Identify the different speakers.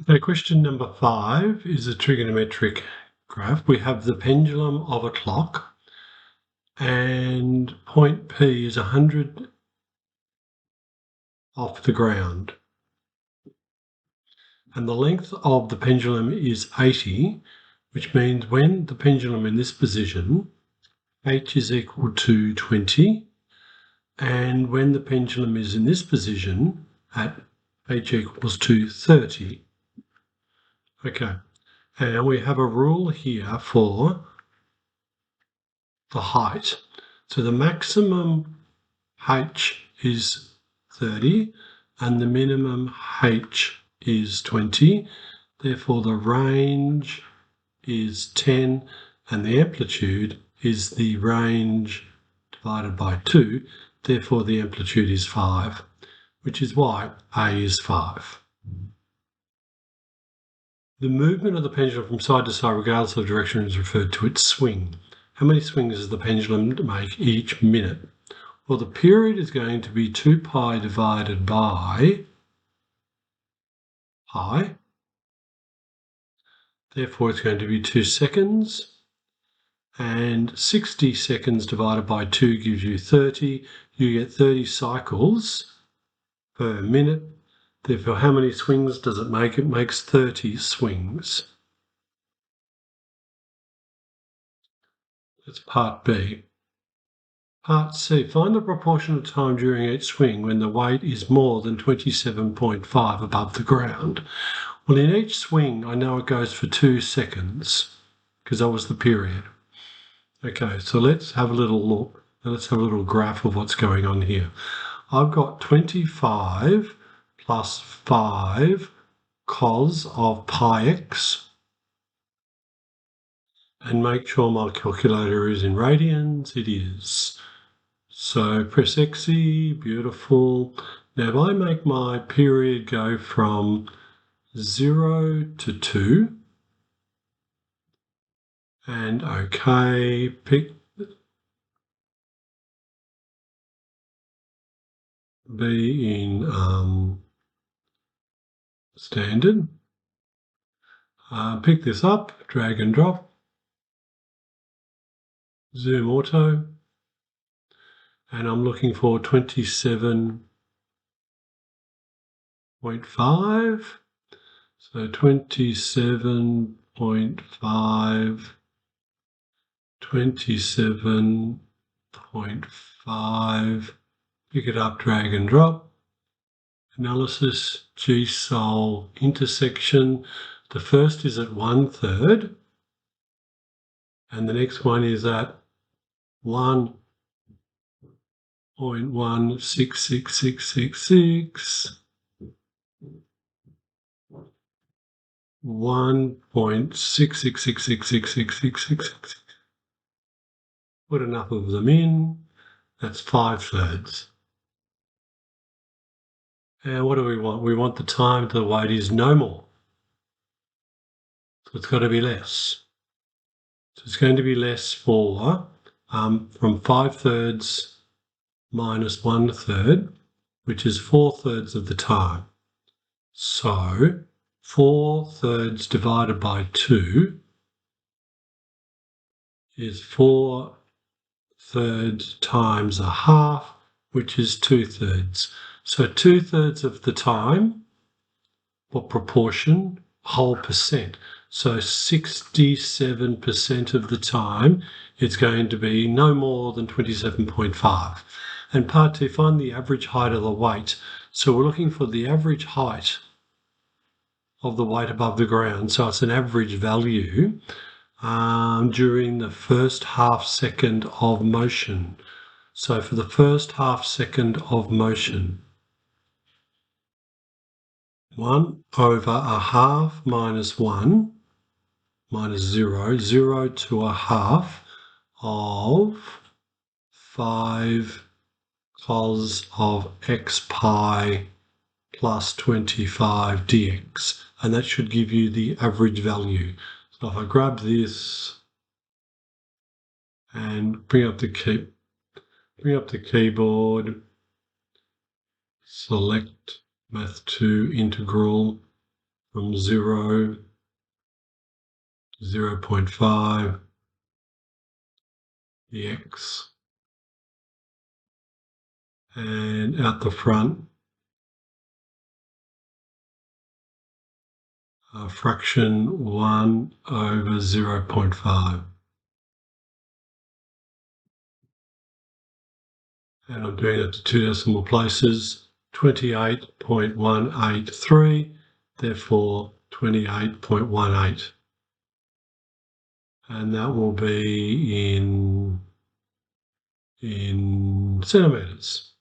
Speaker 1: Okay, question number 5 is a trigonometric graph. We have the pendulum of a clock and point P is 100 off the ground. And the length of the pendulum is 80, which means when the pendulum in this position, H is equal to 20, and when the pendulum is in this position at H equals to 30. Okay, and we have a rule here for the height. So the maximum H is 30 and the minimum H is 20. Therefore, the range is 10 and the amplitude is the range divided by 2. Therefore, the amplitude is 5, which is why A is 5. The movement of the pendulum from side to side, regardless of direction, is referred to its swing. How many swings does the pendulum make each minute? Well, the period is going to be 2 pi divided by pi. Therefore, it's going to be 2 seconds. And 60 seconds divided by 2 gives you 30. You get 30 cycles per minute. Therefore, how many swings does it make? It makes 30 swings. That's part B. Part C, find the proportion of time during each swing when the weight is more than 27.5 above the ground. Well, in each swing, I know it goes for 2 seconds because that was the period. Okay, so let's have a little look. Let's have a little graph of what's going on here. I've got 25 plus 5 cos of pi x. And make sure my calculator is in radians. It is. So press XE, beautiful. Now if I make my period go from 0 to 2, and OK, pick B in standard. Pick this up, drag and drop, zoom auto, and I'm looking for 27.5. So 27.5, 27.5, pick it up, drag and drop. Analysis, G-sol intersection. The first is at 1/3, and the next one is at 1.166666. 1.66666666. Put enough of them in. That's 5/3. And what do we want? We want the time to the weight is no more. So it's got to be less. So it's going to be less for from 5/3 minus 1/3, which is 4/3 of the time. So 4/3 divided by 2 is 4/3 times a half, which is 2/3. So 2/3 of the time, what proportion? Whole percent. So 67% of the time, it's going to be no more than 27.5. And part 2, find the average height of the weight. So we're looking for the average height of the weight above the ground. So it's an average value during the first half second of motion. So for the first half second of motion, 1 over a half minus 1 minus 0, 0 to a half of 5 cos of x pi plus 25 dx. And that should give you the average value. So if I grab this and bring up the keyboard, select Math 2 integral, from 0 to 0.5, the x, and out the front, fraction 1 over 0.5. And I'm doing it to 2 decimal places, 28.183, therefore 28.18. And that will be in centimetres.